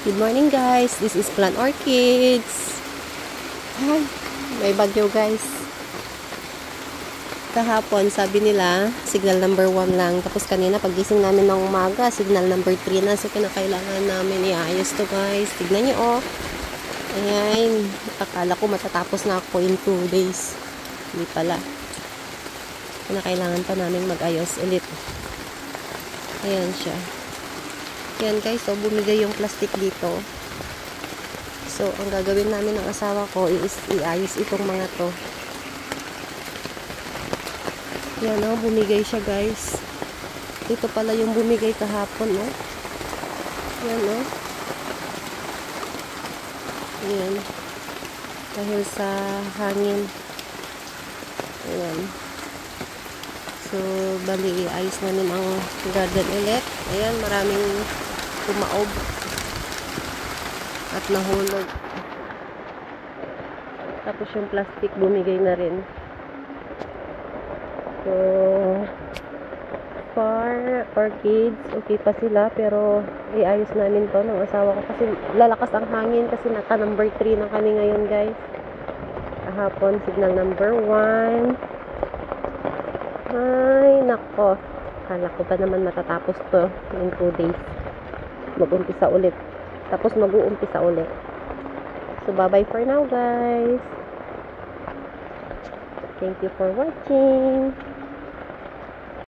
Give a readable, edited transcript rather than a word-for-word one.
Good morning guys, this is Plant Orchids. Ay, may bagyo guys. Kahapon sabi nila signal number 1 lang, tapos kanina pagising namin ng umaga signal number 3 na, so kinakailangan namin iayos to guys. Tignan nyo oh, ayan, akala ko matatapos na ako in 2 days, hindi pala, kinakailangan pa namin mag-ayos ulit. Ayan siya. Yan guys, so bumigay yung plastic dito. So, ang gagawin namin ng asawa ko is iayos itong mga to. Yan o, bumigay siya guys. Ito pala yung bumigay kahapon o. Yan o. Yan. Dahil sa hangin. Ayan. So, bali iayos namin ang garden ulit. Ayan, maraming tumaob at nahulog. Tapos yung plastic bumigay na rin. So for orchids okay pa sila, pero iayos namin to ng asawa ko kasi lalakas ang hangin, kasi naka number 3 na kami ngayon guys. Kahapon signal number 1. Ay nako, kala ko pa naman matatapos to in 2 days. Mag-umpisa ulit. Tapos mag-uumpisa ulit. So, bye-bye for now, guys. Thank you for watching.